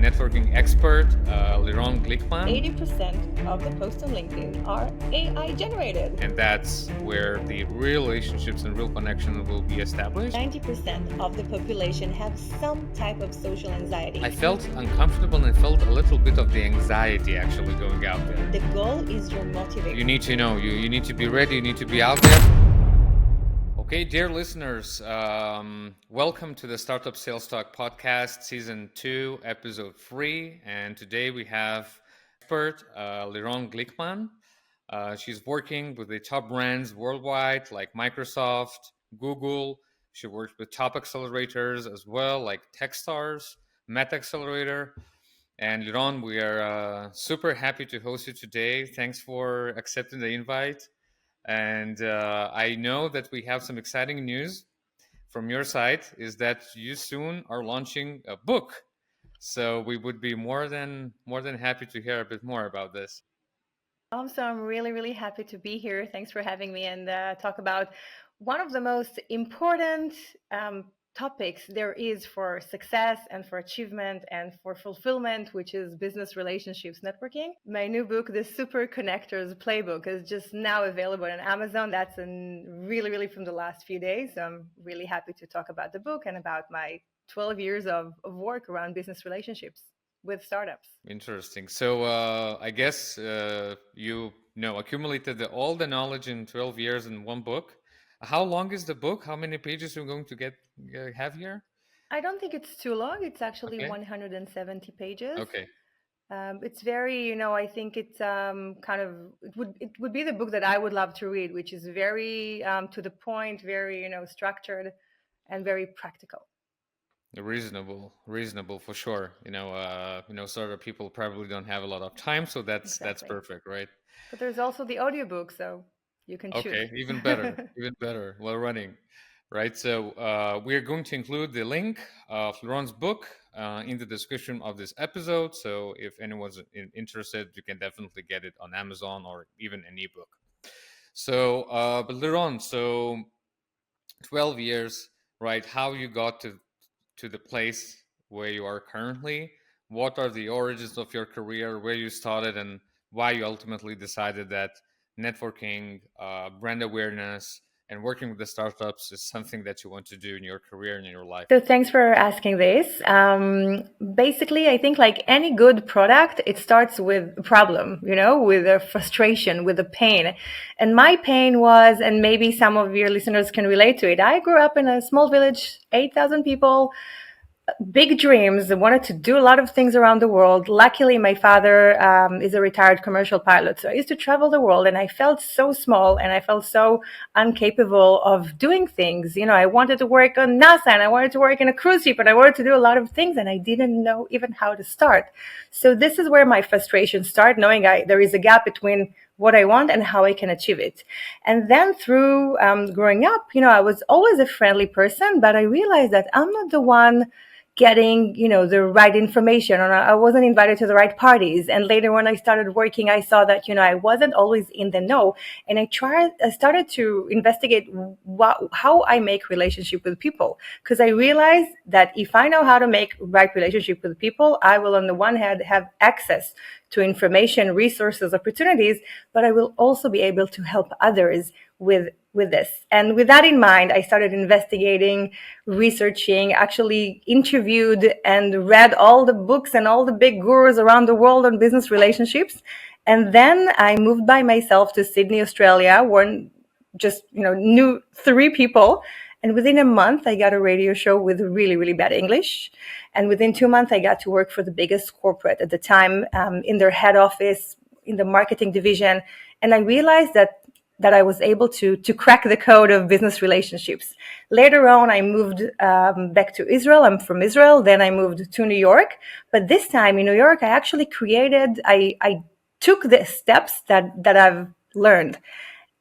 networking expert, Lirone Glikman. 80% of the posts on LinkedIn are AI generated. And that's where the real relationships and real connection will be established. 90% of the population have some type of social anxiety. I felt uncomfortable and I felt a little bit of the anxiety actually going out there. The goal is your motivation. You need to know, you need to be ready, you need to be out there. Okay, dear listeners, welcome to the Startup Sales Talk podcast, season 2, episode 3. And today we have expert Lirone Glikman. She's working with the top brands worldwide like Microsoft, Google. She works with top accelerators as well, like Techstars, Meta Accelerator. And Lirone, we are super happy to host you today. Thanks for accepting the invite. And I know that we have some exciting news from your side, is that you soon are launching a book. So we would be more than happy to hear a bit more about this. So I'm really happy to be here. Thanks for having me and talk about one of the most important topics there is for success and for achievement and for fulfillment, which is business relationships networking. My new book, The Super Connectors Playbook, is just now available on Amazon. That's really from the last few days. So I'm really happy to talk about the book and about my 12 years of work around business relationships with startups. Interesting. So I guess you accumulated all the knowledge in 12 years in one book. How long is the book? How many pages are you going to have here? I don't think it's too long. It's actually Okay. 170 pages. Okay. It's very, I think it's it would be the book that I would love to read, which is very to the point, very, structured and very practical. Reasonable for sure. Sort of people probably don't have a lot of time, so that's perfect, right? But there's also the audiobook, so you can choose. Okay, even better. Well running, right? So we are going to include the link of Lirone's book in the description of this episode. So if anyone's interested, you can definitely get it on Amazon or even an ebook. So, but Lirone, so 12 years, right? How you got to the place where you are currently? What are the origins of your career, where you started, and why you ultimately decided that networking, brand awareness, and working with the startups is something that you want to do in your career and in your life? So thanks for asking this. Basically, I think like any good product, it starts with a problem, with a frustration, with a pain. And my pain was, and maybe some of your listeners can relate to it, I grew up in a small village, 8,000 people, big dreams. I wanted to do a lot of things around the world. Luckily, my father is a retired commercial pilot. So I used to travel the world and I felt so small and I felt so incapable of doing things. I wanted to work on NASA and I wanted to work in a cruise ship and I wanted to do a lot of things and I didn't know even how to start. So this is where my frustration started, knowing there is a gap between what I want and how I can achieve it. And then through growing up, I was always a friendly person, but I realized that I'm not the one getting, the right information, or I wasn't invited to the right parties. And later when I started working, I saw that, I wasn't always in the know. And I started to investigate how I make relationship with people. Because I realized that if I know how to make right relationship with people, I will on the one hand have access to information, resources, opportunities, but I will also be able to help others with this. And with that in mind, I started investigating, researching, actually interviewed and read all the books and all the big gurus around the world on business relationships. And then I moved by myself to Sydney, Australia, where just, knew 3 people. And within a month, I got a radio show with really bad English. And within 2 months, I got to work for the biggest corporate at the time in their head office, in the marketing division. And I realized that I was able to crack the code of business relationships. Later on, I moved back to Israel. I'm from Israel. Then I moved to New York. But this time in New York, I actually I took the steps that I've learned.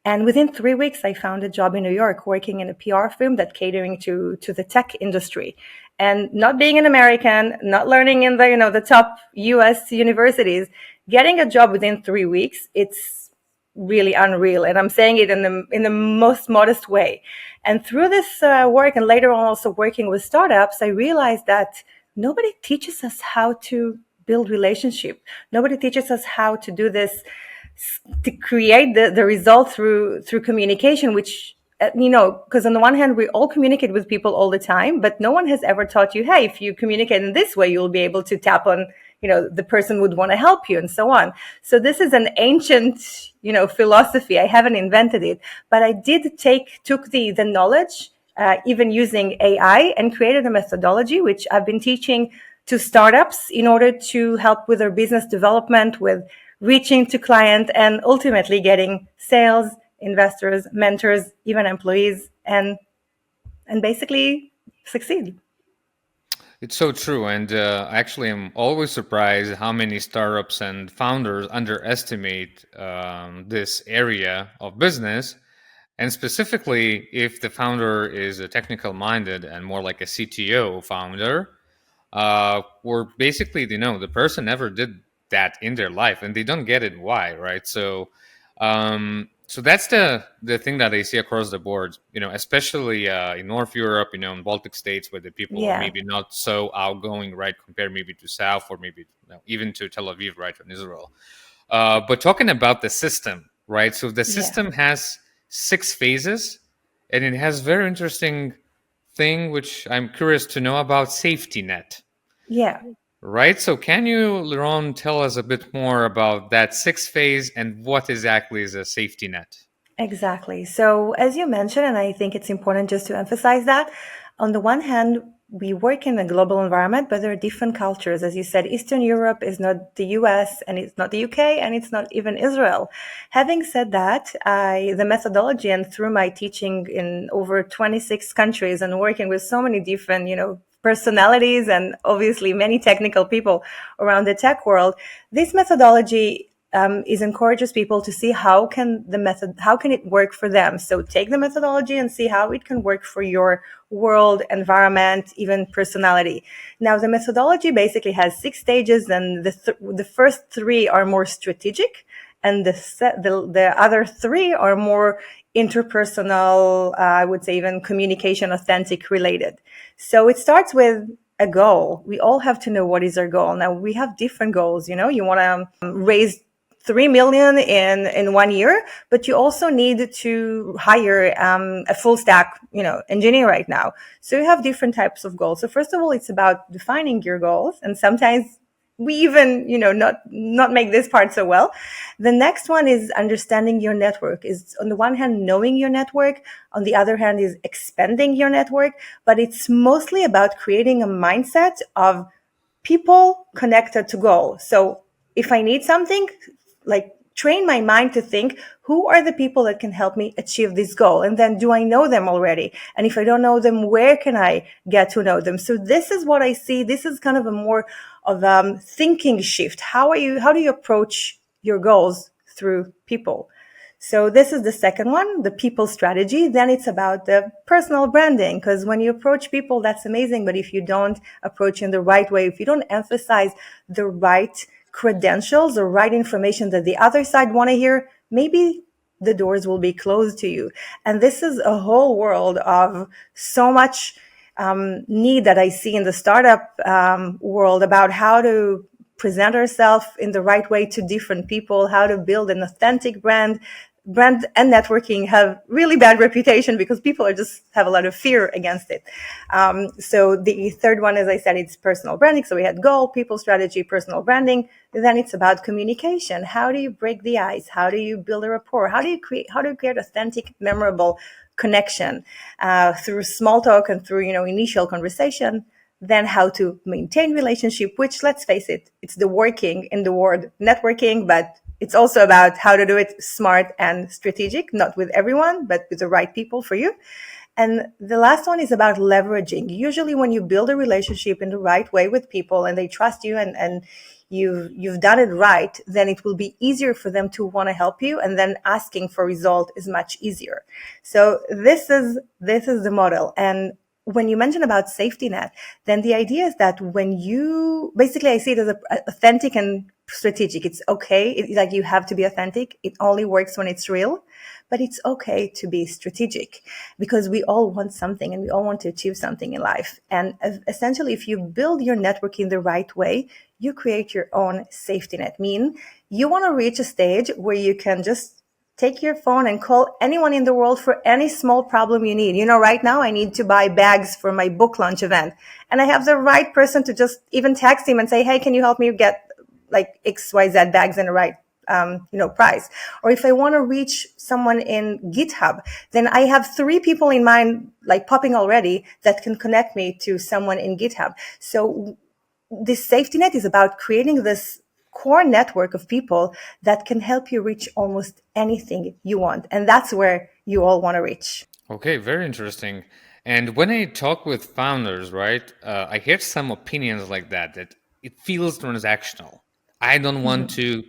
And within 3 weeks, I found a job in New York working in a PR firm that catering to the tech industry. And not being an American, not learning in the top US universities, getting a job within 3 weeks, it's really unreal. And I'm saying it in the most modest way. And through this work and later on also working with startups, I realized that nobody teaches us how to build relationship. Nobody teaches us how to do this, to create the result through communication, which because on the one hand we all communicate with people all the time, but no one has ever taught you, hey, if you communicate in this way, you'll be able to tap on, the person would want to help you, and so on. So this is an ancient, philosophy. I haven't invented it, but I did took the knowledge, even using AI, and created a methodology which I've been teaching to startups in order to help with their business development, with reaching to client, and ultimately getting sales, investors, mentors, even employees, and basically succeed. It's so true. And actually, I'm always surprised how many startups and founders underestimate this area of business. And specifically, if the founder is a technical minded and more like a CTO founder, or basically, the person never did that in their life and they don't get it why, right? So that's the thing that I see across the board, especially in North Europe, in Baltic states, where the people are Yeah, maybe not so outgoing, right, compared maybe to South, or maybe even to Tel Aviv, right, in Israel. But talking about the system, right? So the yeah, system has 6 phases, and it has very interesting thing which I'm curious to know about: safety net. yeah. Right. So can you, Lirone, tell us a bit more about that 6 phase and what exactly is a safety net? Exactly. So, as you mentioned, and I think it's important just to emphasize that, on the one hand, we work in a global environment, but there are different cultures. As you said, Eastern Europe is not the US, and it's not the UK, and it's not even Israel. Having said that, the methodology, and through my teaching in over 26 countries and working with so many different, personalities and obviously many technical people around the tech world, this methodology is encourages people to see how can it work for them. So take the methodology and see how it can work for your world, environment, even personality. Now, the methodology basically has 6 stages, and the first 3 are more strategic, and the other 3 are more interpersonal, I would say even communication, authentic related. So it starts with a goal. We all have to know what is our goal. Now, we have different goals. You want to raise 3 million in 1 year, but you also need to hire a full stack, engineer right now. So you have different types of goals. So first of all, it's about defining your goals, and sometimes we even, not make this part so well. The next one is understanding your network. Is on the one hand knowing your network, on the other hand is expanding your network, but it's mostly about creating a mindset of people connected to goal. So if I need something, like train my mind to think, who are the people that can help me achieve this goal? And then, do I know them already? And if I don't know them, where can I get to know them? So this is what I see. This is kind of a more of thinking shift. How do you approach your goals through people? So this is the second one, the people strategy. Then it's about the personal branding, because when you approach people, that's amazing. But if you don't approach in the right way, if you don't emphasize the right credentials or right information that the other side want to hear, maybe the doors will be closed to you. And this is a whole world of so much need that I see in the startup world about how to present ourselves in the right way to different people, how to build an authentic brand and networking have really bad reputation because people are just have a lot of fear against it. So the third one, as I said, it's personal branding. So we had goal, people strategy, personal branding. Then it's about communication. How do you break the ice? How do you build a rapport? How do you create authentic, memorable connection through small talk and through initial conversation? Then how to maintain relationship, which, let's face it, it's the working in the word networking, but it's also about how to do it smart and strategic, not with everyone, but with the right people for you. And the last one is about leveraging. Usually when you build a relationship in the right way with people and they trust you and you've done it right, then it will be easier for them to want to help you, and then asking for result is much easier. So this is the model. And when you mention about safety net, then the idea is that when you basically, I see it as a authentic and strategic. It's okay. Like you have to be authentic. It only works when it's real, but it's okay to be strategic because we all want something and we all want to achieve something in life. And essentially, if you build your network in the right way, you create your own safety net. Mean you want to reach a stage where you can just take your phone and call anyone in the world for any small problem you need. Right now I need to buy bags for my book launch event. And I have the right person to just even text him and say, hey, can you help me get like XYZ bags in the right price? Or if I want to reach someone in GitHub, then I have 3 people in mind, like popping already, that can connect me to someone in GitHub. So this safety net is about creating this core network of people that can help you reach almost anything you want. And that's where you all want to reach. Okay, very interesting. And when I talk with founders, right, I hear some opinions like that it feels transactional. I don't want to,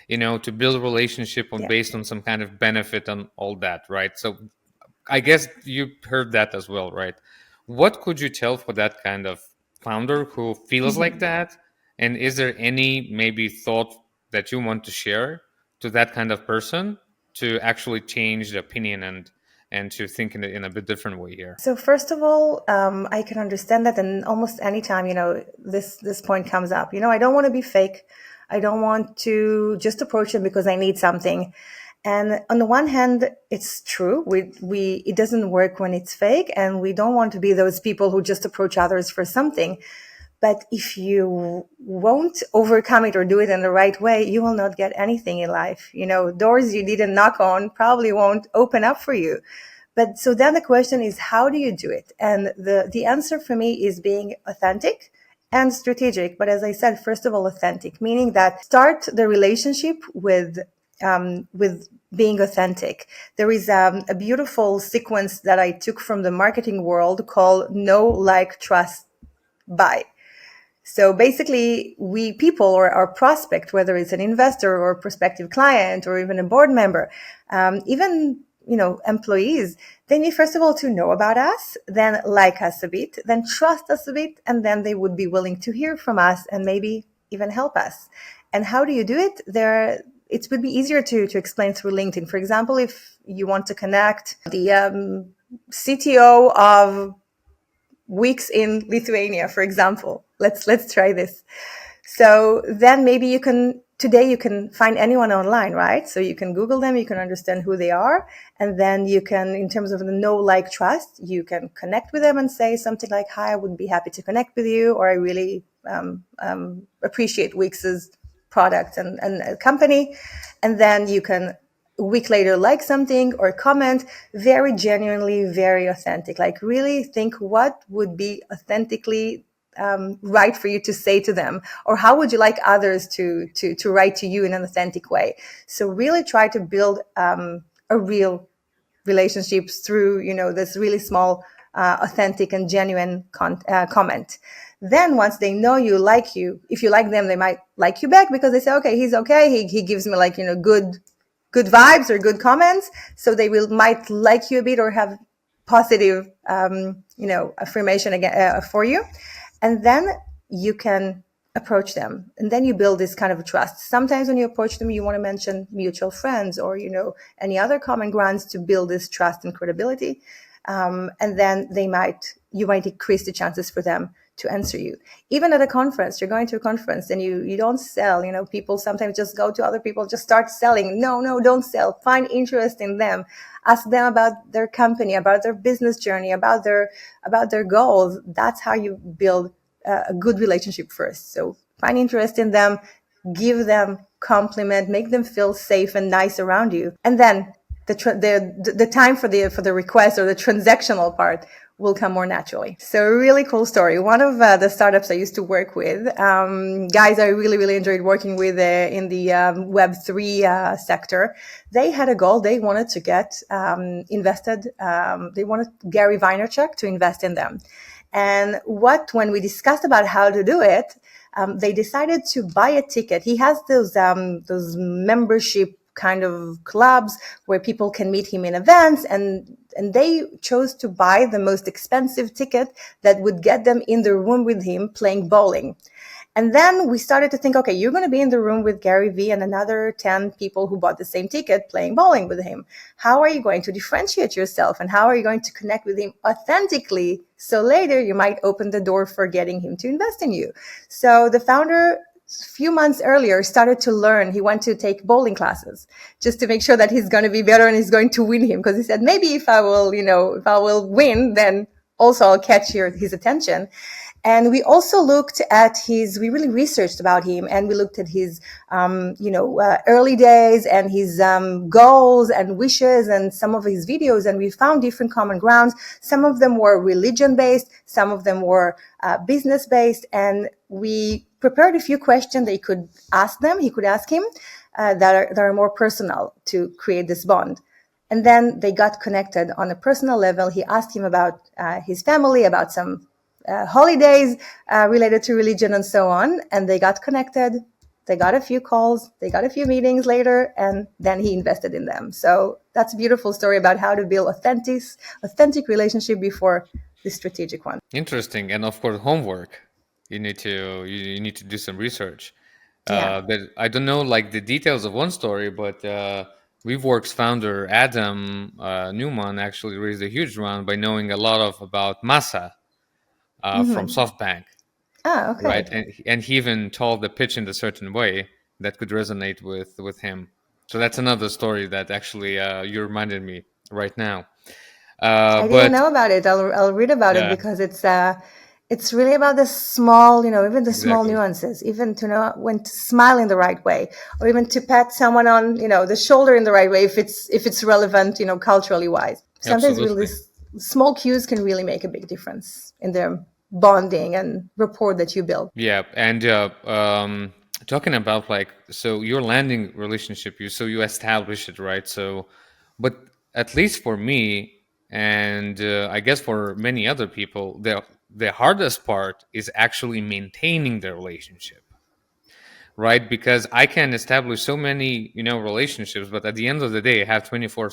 to build a relationship Yeah. based on some kind of benefit and all that, right? So I guess you heard that as well, right? What could you tell for that kind of founder who feels like that? And is there any maybe thought that you want to share to that kind of person to actually change the opinion and to think in a bit different way here? So first of all, I can understand that, and almost anytime this point comes up, I don't want to be fake. I don't want to just approach them because I need something. And on the one hand, it's true. It doesn't work when it's fake, and we don't want to be those people who just approach others for something. But if you won't overcome it or do it in the right way, you will not get anything in life. Doors you didn't knock on probably won't open up for you. But so then the question is, how do you do it? And the answer for me is being authentic and strategic. But as I said, first of all, authentic, meaning that start the relationship with being authentic. There is a beautiful sequence that I took from the marketing world called know, like, trust, buy. So basically, we people or our prospect, whether it's an investor or a prospective client or even a board member, even employees, they need first of all to know about us, then like us a bit, then trust us a bit, and then they would be willing to hear from us and maybe even help us. And how do you do it? It would be easier to explain through LinkedIn. For example, if you want to connect the CTO of Weeks in Lithuania, for example, let's try this. So then maybe you can find anyone online, right? So you can Google them, you can understand who they are, and then you can, in terms of the know, like, trust, you can connect with them and say something like, hi, I would be happy to connect with you, or I really appreciate Wix's product and company. And then you can a week later like something or comment, very genuinely, very authentic. Like really think what would be authentically right for you to say to them, or how would you like others to write to you in an authentic way. So really try to build a real relationships through this really small authentic and genuine comment. Then once they know you, like you, if you like them, they might like you back because they say, okay, he's okay, he gives me like good vibes or good comments, so they might like you a bit or have positive affirmation again for you. And then you can approach them, and then you build this kind of trust. Sometimes when you approach them, you want to mention mutual friends or any other common grounds to build this trust and credibility, and then you might increase the chances for them to answer you. Even at a conference, you're going to a conference and you don't sell. People sometimes just go to other people, just start selling. No, don't sell. Find interest in them. Ask them about their company, about their business journey, about their goals. That's how you build a good relationship first. So find interest in them, give them compliment, make them feel safe and nice around you. And then the time for the request or the transactional part will come more naturally. So a really cool story. One of the startups I used to work with, guys I really, really enjoyed working with in the Web3 sector, they had a goal. They wanted to get invested. They wanted Gary Vaynerchuk to invest in them. And when we discussed about how to do it, they decided to buy a ticket. He has those membership kind of clubs where people can meet him in events, and they chose to buy the most expensive ticket that would get them in the room with him playing bowling. And then we started to think, okay, you're going to be in the room with Gary Vee and another 10 people who bought the same ticket playing bowling with him. How are you going to differentiate yourself, and how are you going to connect with him authentically? So later you might open the door for getting him to invest in you. So the founder, a few months earlier, started to learn. He went to take bowling classes just to make sure that he's going to be better and he's going to win him. Because he said, maybe if I will win, then also I'll catch his attention. And we also looked at we really researched about him, and we looked at his, early days and his goals and wishes and some of his videos, and we found different common grounds. Some of them were religion-based, some of them were business-based, and we prepared a few questions he could ask him that are more personal to create this bond. And then they got connected on a personal level. He asked him about his family, about some holidays related to religion and so on. And they got connected. They got a few calls. They got a few meetings later. And then he invested in them. So that's a beautiful story about how to build authentic relationship before the strategic one. Interesting. And of course, homework. You need to do some research. But I don't know like the details of one story, but WeWork's founder Adam Newman actually raised a huge round by knowing a lot about Masa from SoftBank, Okay. right? And he even told the pitch in a certain way that could resonate with him. So that's another story that actually you reminded me right now. I didn't know about it. I'll read about it because it's really about the small, even the small nuances, even to know when to smile in the right way, or even to pat someone on, the shoulder in the right way if it's relevant, culturally wise. Sometimes really small cues can really make a big difference in their bonding and rapport that you build. Yeah, and talking about so your landing relationship, you establish it, right? So, but at least for me, and I guess for many other people, the hardest part is actually maintaining the relationship, right? Because I can establish so many, relationships, but at the end of the day, I have 24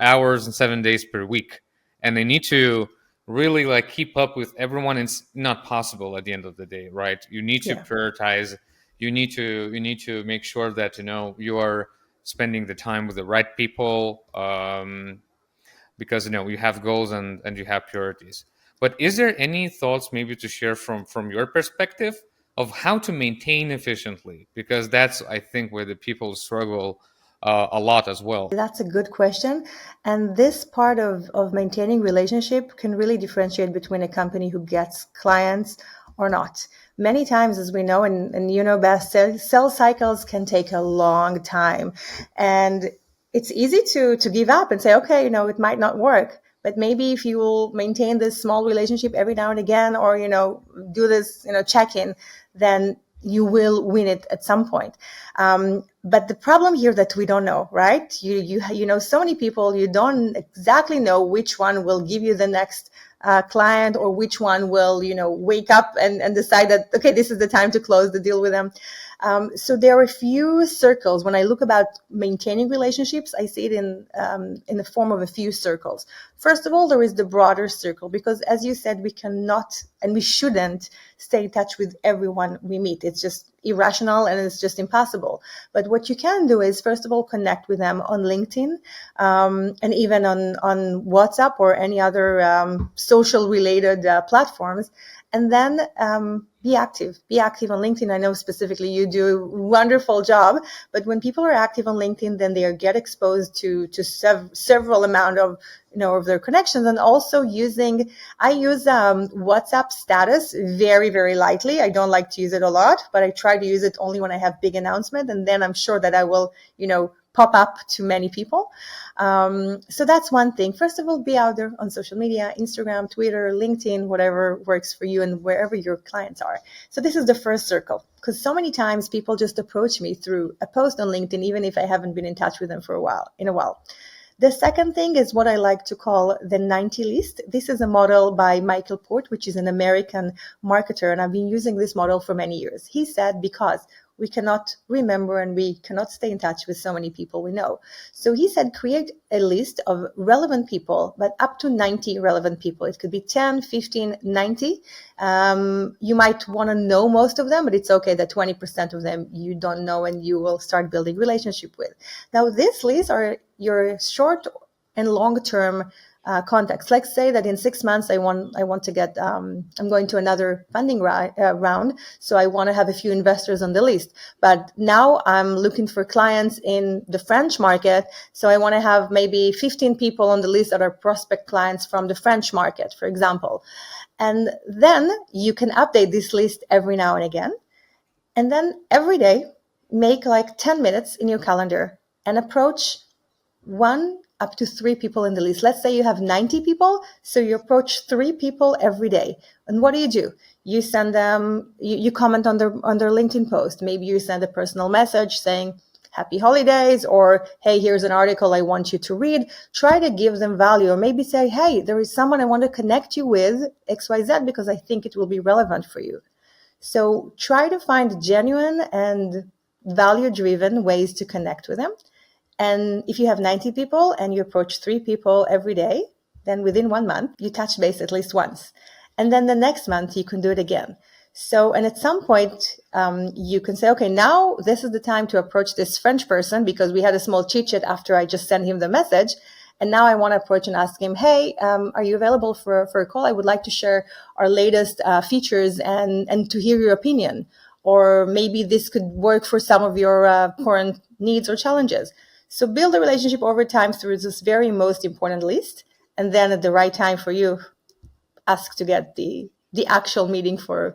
hours and 7 days per week. And I need to really keep up with everyone. It's not possible at the end of the day, right? You need to prioritize. You need to make sure that, you are spending the time with the right people, because, you have goals and you have priorities. But is there any thoughts maybe to share from your perspective of how to maintain efficiently? Because that's, I think, where the people struggle a lot as well. That's a good question. And this part of maintaining relationship can really differentiate between a company who gets clients or not. Many times, as we know, and best, sales cycles can take a long time. And it's easy to give up and say, okay, it might not work. But maybe if you will maintain this small relationship every now and again, or, do this, check-in, then you will win it at some point. But the problem here that we don't know, right? You know so many people, you don't exactly know which one will give you the next client, or which one will, wake up and decide that, okay, this is the time to close the deal with them. So there are a few circles. When I look about maintaining relationships, I see it in the form of a few circles. First of all, there is the broader circle, because as you said, we cannot and we shouldn't stay in touch with everyone we meet. It's just irrational and it's just impossible. But what you can do is, first of all, connect with them on LinkedIn, and even on WhatsApp or any other social related platforms. And then be active on LinkedIn. I know specifically you do a wonderful job, but when people are active on LinkedIn, then they get exposed to several amount of, of their connections. And also I use WhatsApp status very, very lightly. I don't like to use it a lot, but I try to use it only when I have big announcement. And then I'm sure that I will, pop up to many people. So that's one thing. First of all, be out there on social media, Instagram, Twitter, LinkedIn, whatever works for you and wherever your clients are. So this is the first circle, because so many times people just approach me through a post on LinkedIn, even if I haven't been in touch with them for a while. The second thing is what I like to call the 90 list. This is a model by Michael Port, which is an American marketer, and I've been using this model for many years. He said, because we cannot remember and we cannot stay in touch with so many people we know. So he said, create a list of relevant people, but up to 90 relevant people. It could be 10, 15, 90. You might want to know most of them, but it's okay that 20% of them you don't know and you will start building relationship with. Now, these lists are your short and long-term contacts. Let's say that in 6 months I want to get I'm going to another funding round, so I want to have a few investors on the list. But now I'm looking for clients in the French market, so I want to have maybe 15 people on the list that are prospect clients from the French market, for example. And then you can update this list every now and again. And then every day, make like 10 minutes in your calendar and approach 1 up to 3 people in the list. Let's say you have 90 people, so you approach 3 people every day. And what do? You send them, you comment on their LinkedIn post. Maybe you send a personal message saying, happy holidays, or hey, here's an article I want you to read. Try to give them value, or maybe say, hey, there is someone I want to connect you with, XYZ, because I think it will be relevant for you. So try to find genuine and value-driven ways to connect with them. And if you have 90 people and you approach 3 people every day, then within 1 month, you touch base at least once. And then the next month, you can do it again. So, and at some point, you can say, okay, now this is the time to approach this French person because we had a small chit chat after I just sent him the message. And now I want to approach and ask him, hey, are you available for a call? I would like to share our latest features and to hear your opinion. Or maybe this could work for some of your current needs or challenges. So build a relationship over time through this very most important list. And then at the right time for you, ask to get the actual meeting for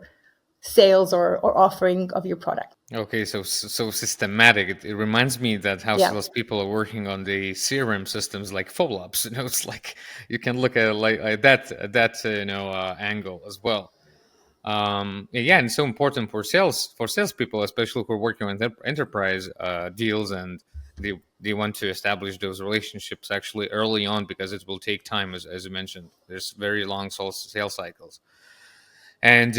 sales or offering of your product. Okay, so systematic. It reminds me that how Yeah. salespeople are working on the CRM systems like follow-ups. It's like you can look at it like that angle as well. Yeah, and it's so important for salespeople, especially who are working on enterprise deals, and they want to establish those relationships actually early on because it will take time, as you mentioned. There's very long sales cycles. And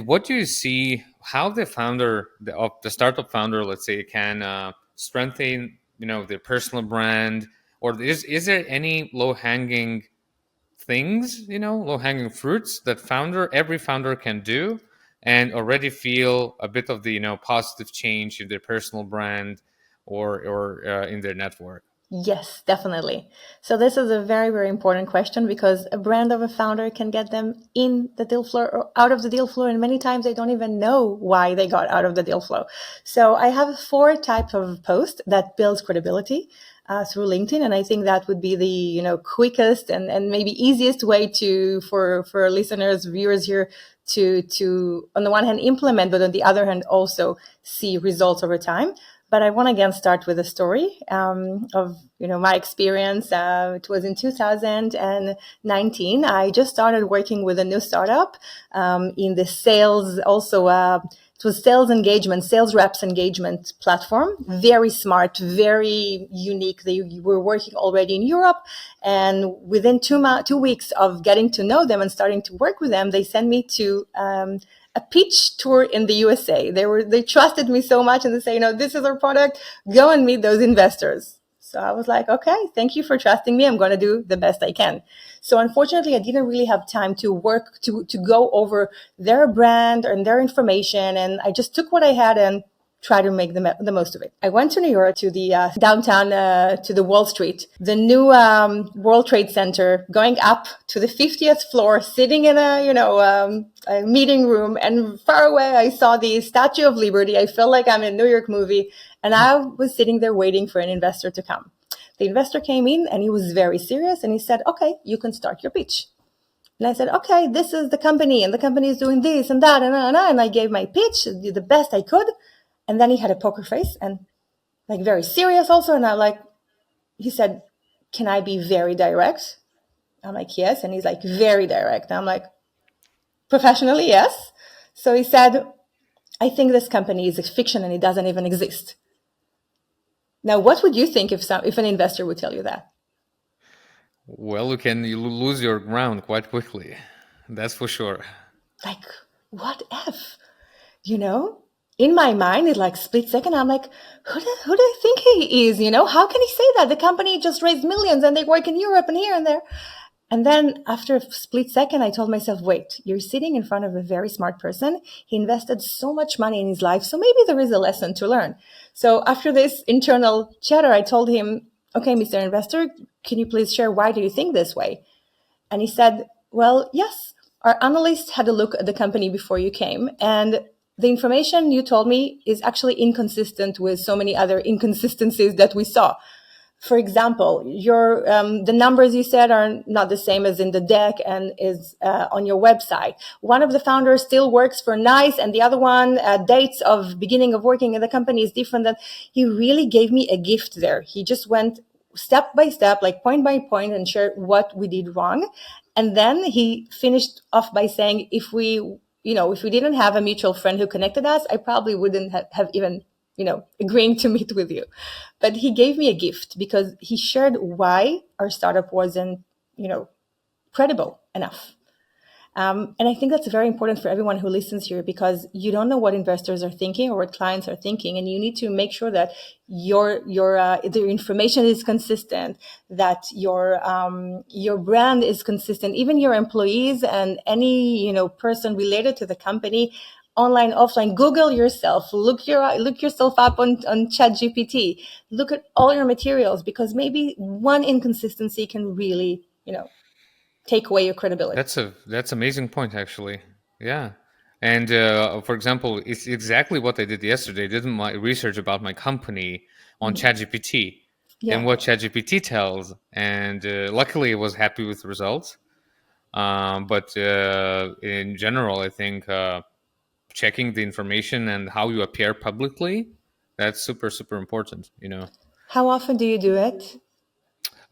what do you see how the founder of the startup founder, let's say, can strengthen their personal brand, or is there any low hanging things, low hanging fruits that every founder can do and already feel a bit of the positive change in their personal brand or in their network? Yes, definitely. So this is a very, very important question because a brand of a founder can get them in the deal floor or out of the deal floor. And many times they don't even know why they got out of the deal flow. So I have 4 types of posts that builds credibility through LinkedIn. And I think that would be the, quickest and maybe easiest way for listeners, viewers here to, on the one hand, implement, but on the other hand, also see results over time. But I want to again start with a story of my experience. It was in 2019. I just started working with a new startup in the sales. Also, it was sales reps engagement platform. Very smart, very unique. They were working already in Europe, and within 2 weeks of getting to know them and starting to work with them, they sent me to a pitch tour in the USA. They trusted me so much, and they say, this is our product. Go and meet those investors. So I was like, okay, thank you for trusting me. I'm going to do the best I can. So unfortunately, I didn't really have time to work to go over their brand and their information. And I just took what I had and try to make the most of it. I went to New York, to the downtown, to the Wall Street, the new World Trade Center, going up to the 50th floor, sitting in a meeting room, and far away I saw the Statue of Liberty. I felt like I'm in a New York movie, and I was sitting there waiting for an investor to come. The investor came in, and he was very serious, and he said, "Okay, you can start your pitch." And I said, okay, this is the company, and the company is doing this and that, and I gave my pitch, did the best I could. And then he had a poker face and like very serious also. And he said, can I be very direct? I'm like, yes. And he's like, very direct. And I'm like, professionally, yes. So he said, I think this company is a fiction and it doesn't even exist. Now, what would you think if an investor would tell you that? Well, you lose your ground quite quickly. That's for sure. Like, what if? You know? in my mind, it like split second. I'm like, who do I think he is? How can he say that? The company just raised millions and they work in Europe and here and there. And then after a split second, I told myself, wait, you're sitting in front of a very smart person. He invested so much money in his life. So maybe there is a lesson to learn. So after this internal chatter, I told him, okay, Mr. Investor, can you please share why do you think this way? And he said, well, yes, our analyst had a look at the company before you came, and the information you told me is actually inconsistent with so many other inconsistencies that we saw. For example, the numbers you said are not the same as in the deck and is on your website. One of the founders still works for NICE, and the other one, dates of beginning of working in the company is different. That he really gave me a gift there. He just went step by step, like point by point, and shared what we did wrong. And then he finished off by saying, if we didn't have a mutual friend who connected us, I probably wouldn't have even, agreeing to meet with you. But he gave me a gift because he shared why our startup wasn't, credible enough. And I think that's very important for everyone who listens here, because you don't know what investors are thinking or what clients are thinking, and you need to make sure that the information is consistent, that your brand is consistent, even your employees and any person related to the company, online, offline. Google yourself, look yourself up on ChatGPT, look at all your materials, because maybe one inconsistency can really take away your credibility. That's amazing point, actually. Yeah. And for example, it's exactly what I did yesterday. I did my research about my company on ChatGPT Yeah. and what ChatGPT tells, and luckily I was happy with the results. But in general, I think checking the information and how you appear publicly, that's super, super important, How often do you do it?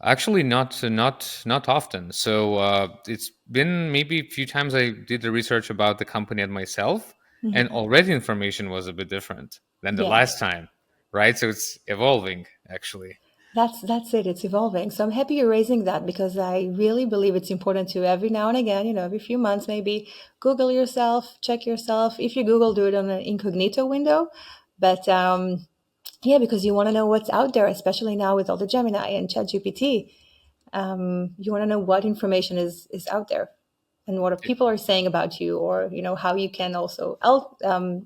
Actually, not often. So it's been maybe a few times I did the research about the company and myself, and already information was a bit different than the Yeah. last time, right? So it's evolving, actually. That's it. It's evolving. So I'm happy you're raising that, because I really believe it's important to every now and again, every few months, maybe Google yourself, check yourself. If you Google, do it on an incognito window. But yeah, because you want to know what's out there, especially now with all the Gemini and ChatGPT. You want to know what information is out there and what people are saying about you, or how you can also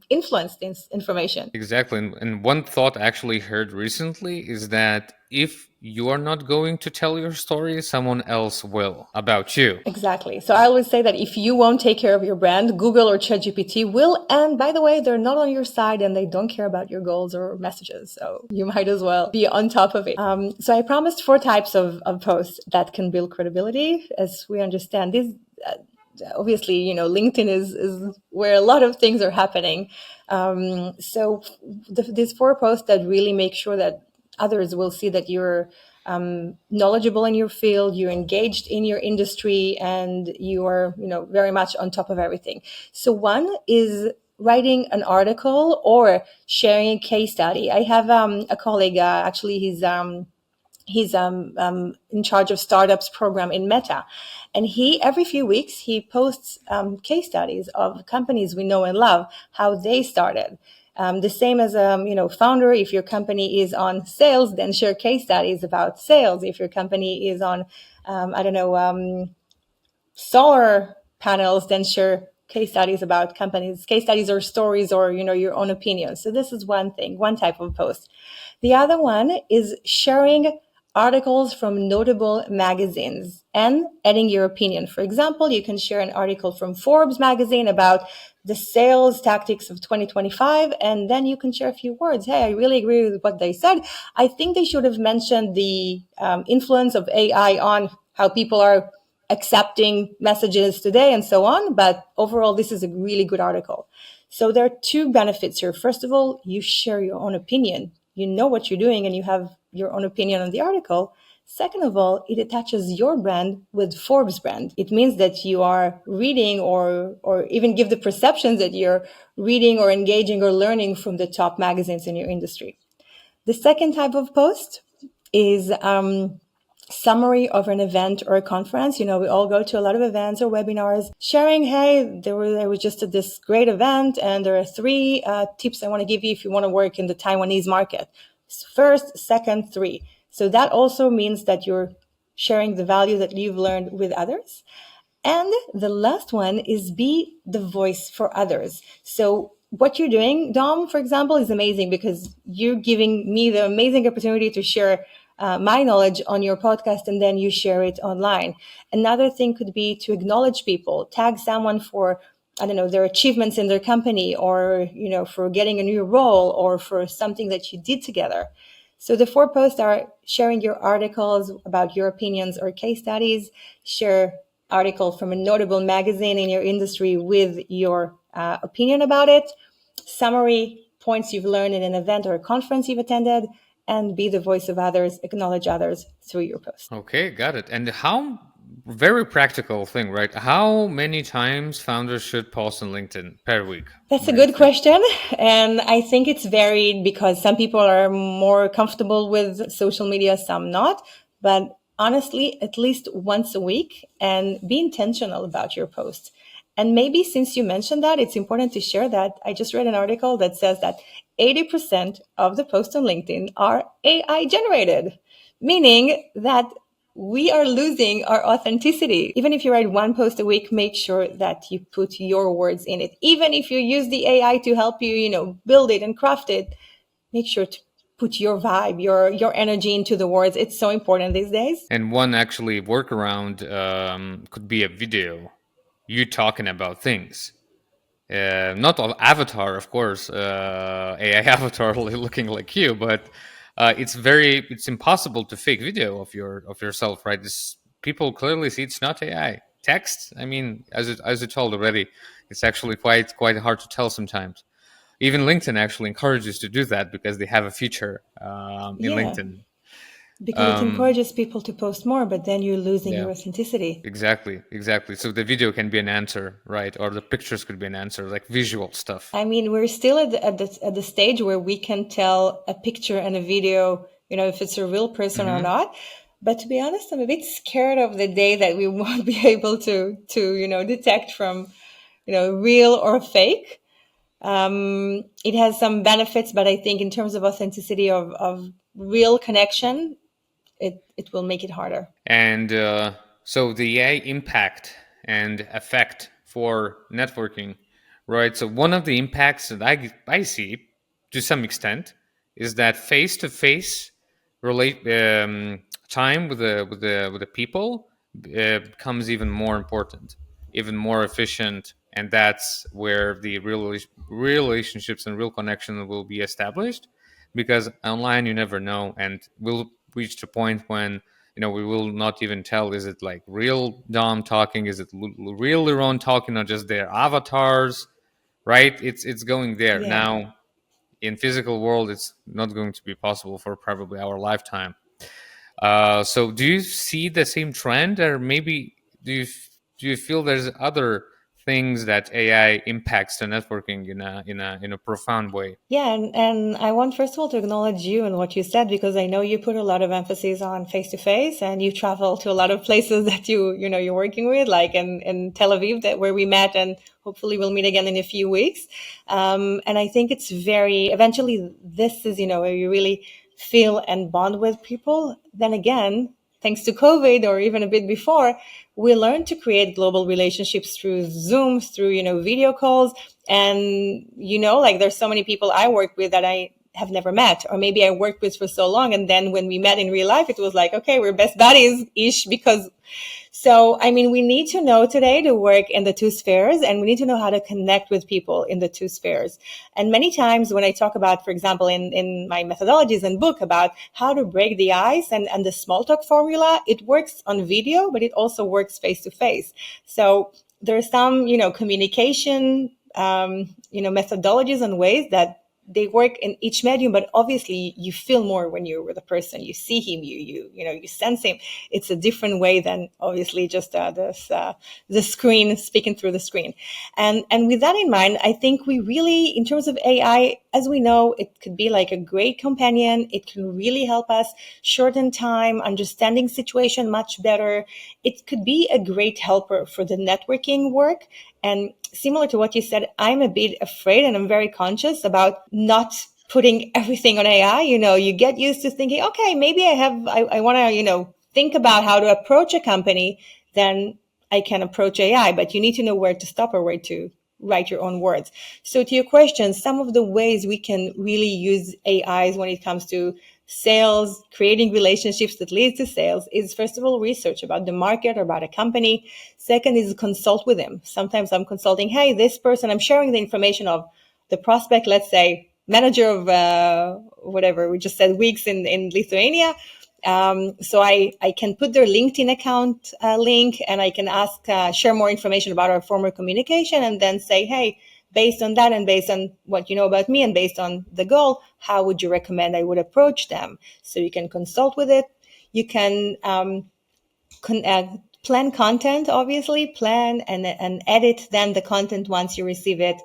influence this information. Exactly. And one thought I actually heard recently is that if you are not going to tell your story, someone else will about you. Exactly. So I always say that if you won't take care of your brand, Google or ChatGPT will. And by the way, they're not on your side and they don't care about your goals or messages. So you might as well be on top of it. So I promised 4 types of posts that can build credibility. As we understand, these obviously, LinkedIn is where a lot of things are happening. So these 4 posts that really make sure that others will see that you're knowledgeable in your field, you're engaged in your industry, and you are, very much on top of everything. So one is writing an article or sharing a case study. I have a colleague, actually, he's in charge of startups program in Meta, and he every few weeks he posts case studies of companies we know and love, how they started. The same as founder. If your company is on sales, then share case studies about sales. If your company is on solar panels, then share case studies about companies, case studies or stories, or your own opinions. So this is one thing, one type of post. The other one is sharing articles from notable magazines and adding your opinion. For example, you can share an article from Forbes magazine about the sales tactics of 2025, and then you can share a few words. Hey, I really agree with what they said. I think they should have mentioned the influence of AI on how people are accepting messages today and so on. But overall, this is a really good article. So there are 2 benefits here. First of all, you share your own opinion. You know what you're doing and you have your own opinion on the article. Second of all, it attaches your brand with Forbes brand. It means that you are reading or even give the perceptions that you're reading or engaging or learning from the top magazines in your industry. The second type of post is summary of an event or a conference. We all go to a lot of events or webinars, sharing, hey, there was just this great event, and there are 3 tips I want to give you if you want to work in the Taiwanese market. First, second, 3. So that also means that you're sharing the value that you've learned with others. And the last one is be the voice for others. So what you're doing, Dom, for example, is amazing because you're giving me the amazing opportunity to share my knowledge on your podcast, and then you share it online. Another thing could be to acknowledge people, tag someone for, I don't know, their achievements in their company, or, for getting a new role, or for something that you did together. So the 4 posts are sharing your articles about your opinions or case studies, share article from a notable magazine in your industry with your opinion about it, summary points you've learned in an event or a conference you've attended, and be the voice of others, acknowledge others through your post. Okay, got it. And very practical thing, right? How many times founders should post on LinkedIn per week? That's a good question. And I think it's varied because some people are more comfortable with social media, some not. But honestly, at least once a week, and be intentional about your posts. And maybe since you mentioned that, it's important to share that I just read an article that says that 80% of the posts on LinkedIn are AI generated, meaning that we are losing our authenticity. Even if you write 1 post a week, make sure that you put your words in it. Even if you use the AI to help you, build it and craft it, make sure to put your vibe, your energy into the words. It's so important these days. And one actually workaround could be a video, you talking about things. Not an avatar, of course, AI avatar looking like you, but it's impossible to fake video of yourself, right? People clearly see it's not AI. Text, I mean, as you told already, it's actually quite hard to tell sometimes. Even LinkedIn actually encourages to do that because they have a feature in LinkedIn. Because it encourages people to post more, but then you're losing your authenticity. Exactly. So the video can be an answer, right? Or the pictures could be an answer, like visual stuff. I mean, we're still at the stage where we can tell a picture and a video, if it's a real person or not. But to be honest, I'm a bit scared of the day that we won't be able to detect from, real or fake. It has some benefits, but I think in terms of authenticity of real connection, it will make it harder. And so the AI impact and effect for networking, right? So one of the impacts that I see to some extent is that face-to-face time with the people becomes even more important, even more efficient, and that's where the real relationships and real connection will be established. Because online you never know, and we'll reach the point when we will not even tell, is it like real Dom talking, is it real Lirone talking, or just their avatars, right? It's going there now. In physical world, it's not going to be possible for probably our lifetime. So do you see the same trend, or maybe do you feel there's other things that AI impacts the networking in a profound way? Yeah, and I want first of all to acknowledge you and what you said, because I know you put a lot of emphasis on face to face, and you travel to a lot of places that you're working with, like in Tel Aviv, where we met, and hopefully we'll meet again in a few weeks. And I think it's eventually this is where you really feel and bond with people. Then again, thanks to COVID or even a bit before, we learned to create global relationships through Zoom, through, video calls. And, like there's so many people I work with that I have never met, or maybe I worked with for so long. And then when we met in real life, it was like, okay, we're best buddies-ish we need to know today to work in the 2 spheres, and we need to know how to connect with people in the 2 spheres. And many times when I talk about, for example, in my methodologies and book about how to break the ice and the small talk formula, it works on video, but it also works face to face. So there's some, communication, methodologies and ways that they work in each medium, but obviously you feel more when you're with a person. You see him, you sense him. It's a different way than obviously just the screen, speaking through the screen. And with that in mind, I think we really, in terms of AI, as we know, it could be like a great companion. It can really help us shorten time, understanding situation much better. It could be a great helper for the networking work. And similar to what you said, I'm a bit afraid and I'm very conscious about not putting everything on AI. You get used to thinking, okay, maybe I want to, think about how to approach a company, then I can approach AI, but you need to know where to stop or where to write your own words. So to your question, some of the ways we can really use AIs when it comes to sales, creating relationships that lead to sales, is first of all research about the market or about a company. Second is consult with them. Sometimes I'm consulting, hey, this person, I'm sharing the information of the prospect, let's say manager of whatever we just said, weeks in Lithuania. So I can put their LinkedIn account link, and I can ask, share more information about our former communication, and then say, hey, based on that and based on what you know about me and based on the goal, how would you recommend I would approach them? So you can consult with it. You can plan content, obviously, plan and edit then the content once you receive it,